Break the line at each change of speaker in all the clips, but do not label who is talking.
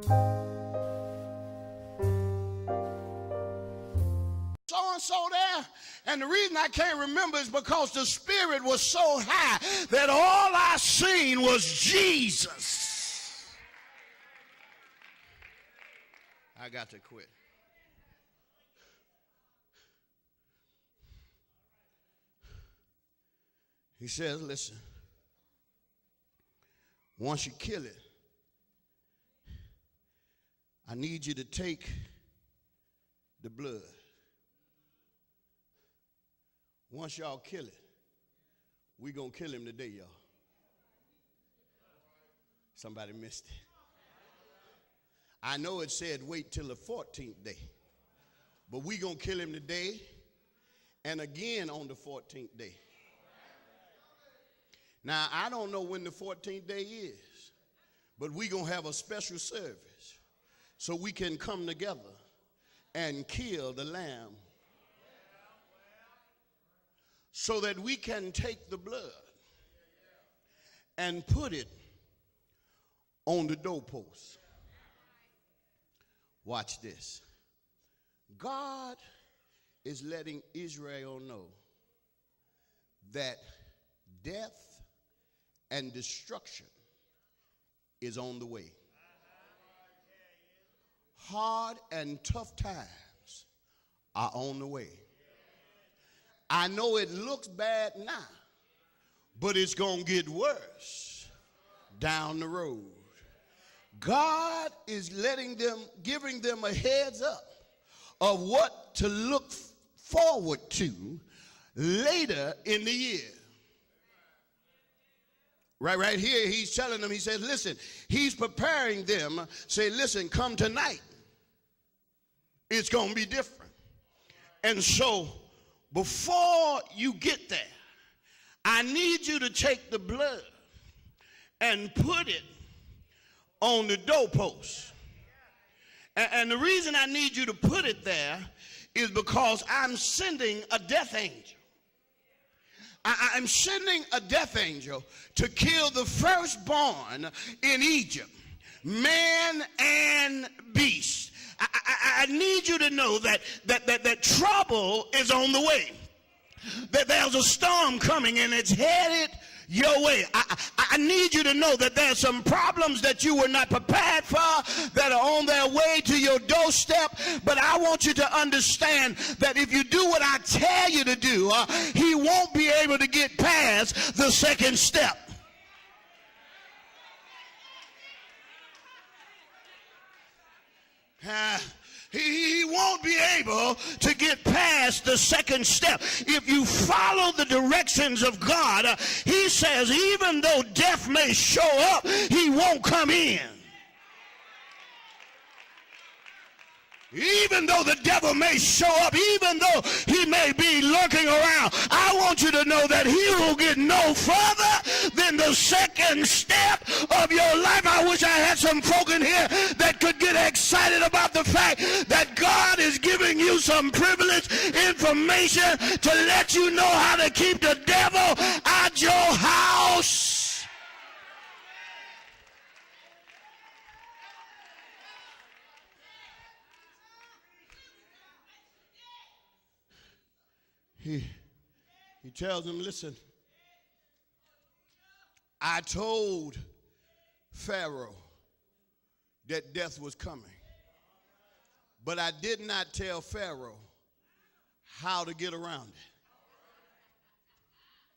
So-and-so there, and the reason I can't remember is because the spirit was so high that all I seen was Jesus. I got to quit. He says, listen, once you kill it, I need you to take the blood. Once y'all kill it, we gonna kill him today, y'all. Somebody missed it. I know it said wait till the 14th day, but we gonna kill him today and again on the 14th day. Now, I don't know when the 14th day is, but we gonna have a special service so we can come together and kill the lamb so that we can take the blood and put it on the doorpost. Watch this. God is letting Israel know that death and destruction is on the way. Hard and tough times are on the way. I know it looks bad now, but it's going to get worse down the road. God is giving them a heads up of what to look forward to later in the year. Right here, he's telling them, he says, listen, he's preparing them, say, listen, come tonight. It's going to be different. And so, before you get there, I need you to take the blood and put it on the doorpost. And the reason I need you to put it there is because I'm sending a death angel. I'm sending a death angel to kill the firstborn in Egypt, man and beast. I need you to know that trouble is on the way. That there's a storm coming and it's headed your way. I need you to know that there's some problems that you were not prepared for that are on their way to your doorstep. But I want you to understand that if you do what I tell you to do, he won't be able to get past the second step. He won't be able to get past the second step. If you follow the directions of God, he says even though death may show up, he won't come in. Even though the devil may show up, even though he may be lurking around, I want you to know that he will get no further than the second step of your life. I wish I had some folk in here that could get excited about the fact that God is giving you some privileged information to let you know how to keep the devil out your house. He tells him, listen, I told Pharaoh that death was coming, but I did not tell Pharaoh how to get around it.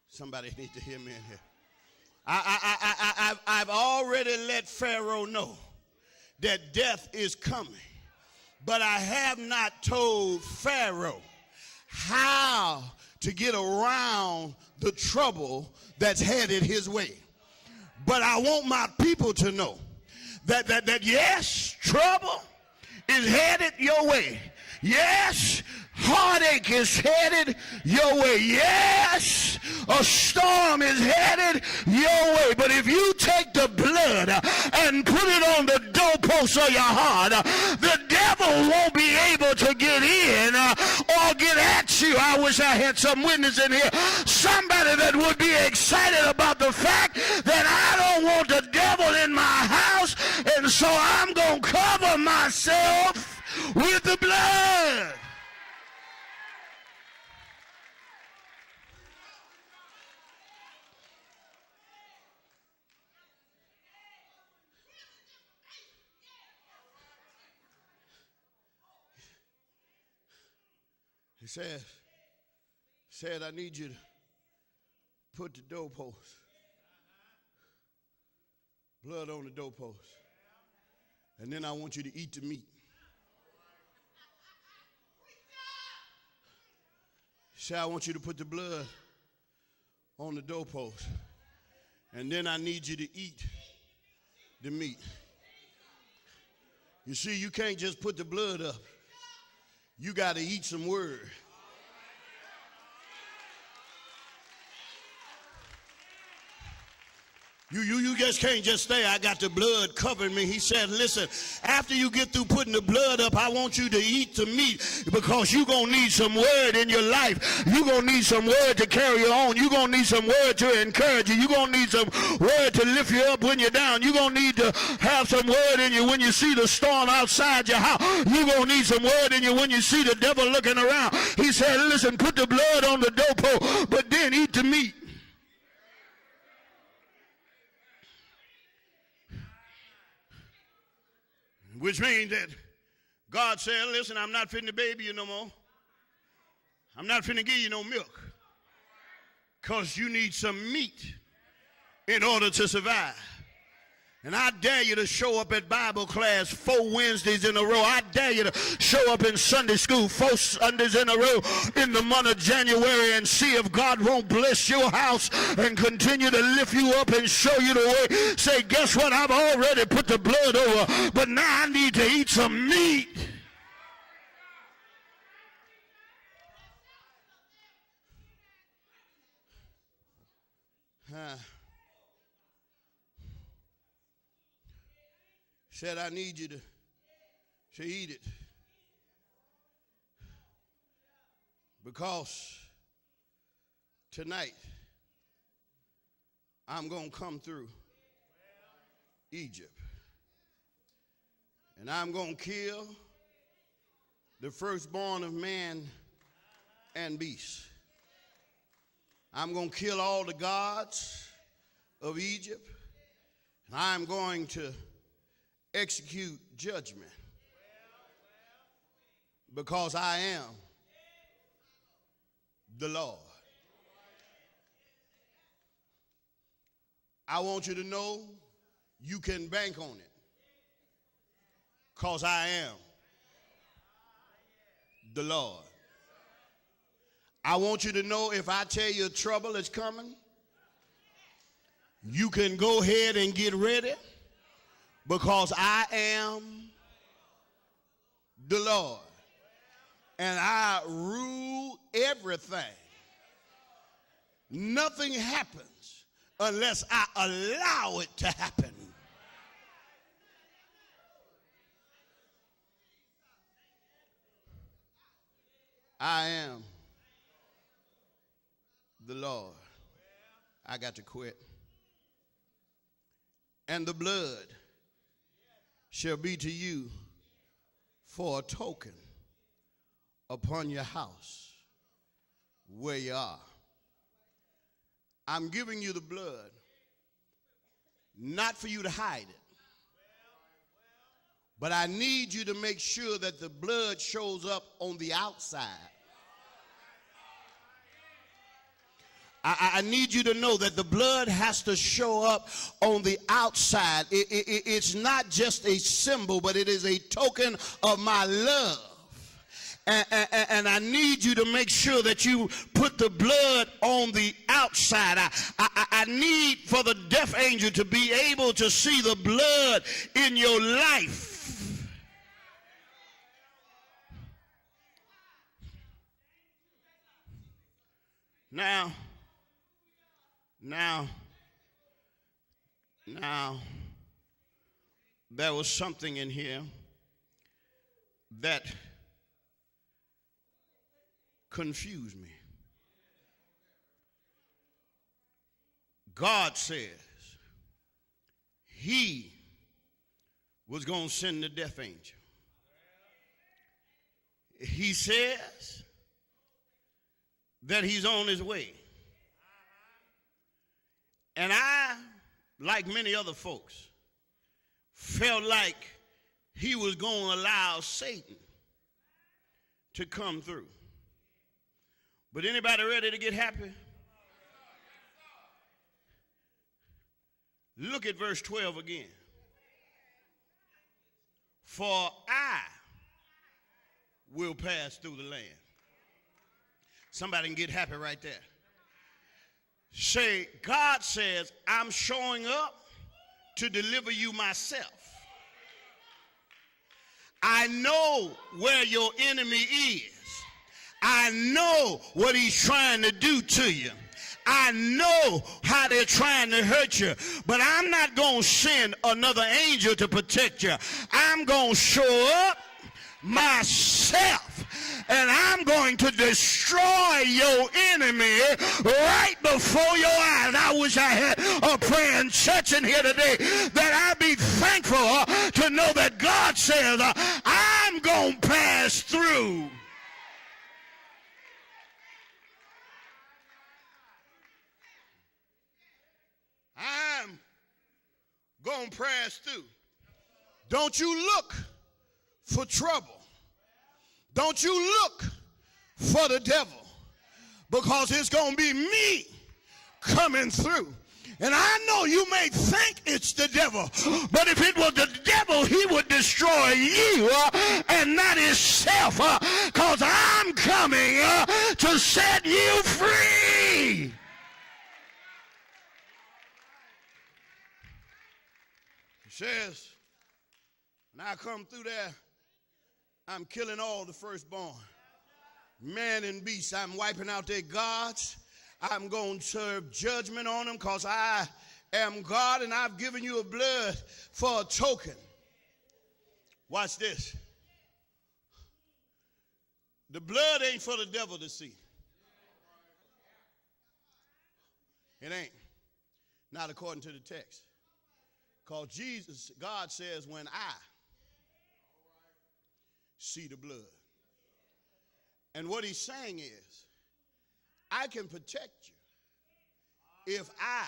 Somebody needs to hear me in here. I've already let Pharaoh know that death is coming, but I have not told Pharaoh how to get around the trouble that's headed his way. But I want my people to know that yes, trouble is headed your way. Yes, heartache is headed your way. Yes, a storm is headed your way. But if you take the blood and put it on the doorpost of your heart, the devil won't be able to get in or get at you. I wish I had some witness in here. Somebody that would be excited about the fact that I don't want the devil in my house, and And so I'm going to cover myself with the blood. He said, I need you to put the doorpost, blood on the doorpost, and then I want you to eat the meat. He said, I want you to put the blood on the doorpost, and then I need you to eat the meat. You see, you can't just put the blood up. You got to eat some word. You just can't just say, I got the blood covering me. He said, listen, after you get through putting the blood up, I want you to eat the meat, because you're going to need some word in your life. You're going to need some word to carry you on. You're going to need some word to encourage you. You're going to need some word to lift you up when you're down. You're going to need to have some word in you when you see the storm outside your house. You're going to need some word in you when you see the devil looking around. He said, listen, put the blood on the doorpost, but then eat the meat. Which means that God said, listen, I'm not finna baby you no more. I'm not finna give you no milk, because you need some meat in order to survive. And I dare you to show up at Bible class 4 Wednesdays in a row. I dare you to show up in Sunday school 4 Sundays in a row in the month of January and see if God won't bless your house and continue to lift you up and show you the way. Say, guess what? I've already put the blood over, but now I need to eat some meat. Said, I need you to eat it, because tonight I'm going to come through Egypt, and I'm going to kill the firstborn of man and beast. I'm going to kill all the gods of Egypt, and I'm going to execute judgment, because I am the Lord. I want you to know you can bank on it, because I am the Lord. I want you to know if I tell you trouble is coming, you can go ahead and get ready, because I am the Lord, and I rule everything. Nothing happens unless I allow it to happen. I am the Lord. I got to quit. And the blood shall be to you for a token upon your house where you are. I'm giving you the blood, not for you to hide it, but I need you to make sure that the blood shows up on the outside. I need you to know that the blood has to show up on the outside. It's not just a symbol, but it is a token of my love. And I need you to make sure that you put the blood on the outside. I need for the deaf angel to be able to see the blood in your life. Now, there was something in here that confused me. God says he was going to send the death angel. He says that he's on his way. And I, like many other folks, felt like he was going to allow Satan to come through. But anybody ready to get happy? Look at verse 12 again. For I will pass through the land. Somebody can get happy right there. Say, God says, I'm showing up to deliver you myself. I know where your enemy is. I know what he's trying to do to you. I know how they're trying to hurt you, but I'm not going to send another angel to protect you. I'm going to show up myself, and I'm going to destroy your enemy right before your eyes. I wish I had a praying church in here today that I'd be thankful to know that God says, I'm going to pass through. I'm going to pass through. Don't you look for trouble. Don't you look for the devil, because it's going to be me coming through. And I know you may think it's the devil, but if it was the devil, he would destroy you and not himself, because I'm coming to set you free. He says, when I come through there, I'm killing all the firstborn, man and beast. I'm wiping out their gods. I'm going to serve judgment on them, because I am God, and I've given you a blood for a token. Watch this. The blood ain't for the devil to see. It ain't. Not according to the text. Because Jesus, God says, when I see the blood. And what he's saying is, I can protect you if I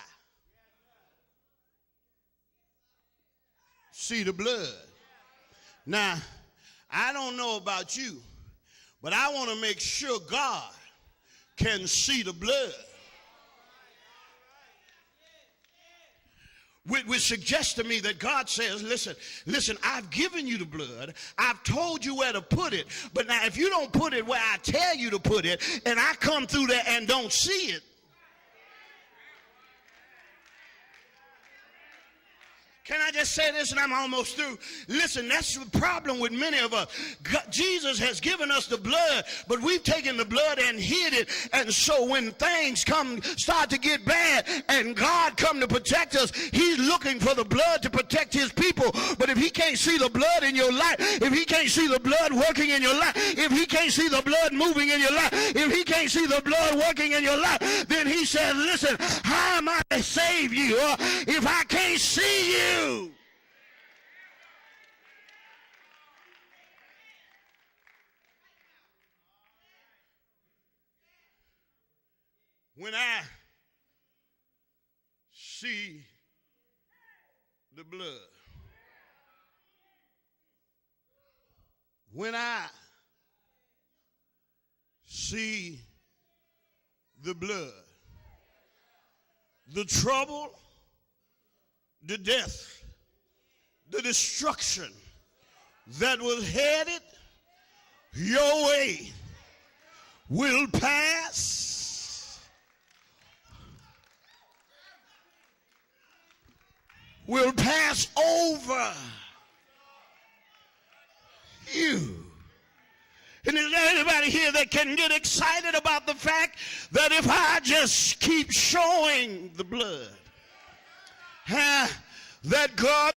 see the blood. Now, I don't know about you, but I want to make sure God can see the blood. Which suggests to me that God says, listen, I've given you the blood. I've told you where to put it. But now if you don't put it where I tell you to put it, and I come through there and don't see it, can I just say this, and I'm almost through? Listen, that's the problem with many of us. God, Jesus has given us the blood, but we've taken the blood and hid it. And so when things start to get bad, and God come to protect us, he's looking for the blood to protect his people. But if he can't see the blood in your life, if he can't see the blood working in your life, if he can't see the blood moving in your life, if he can't see the blood working in your life, then he says, listen, how am I to save you if I can't see you? When I see the blood, when I see the blood, the trouble, the death, the destruction that was headed your way will pass over you. And is there anybody here that can get excited about the fact that if I just keep showing the blood, that God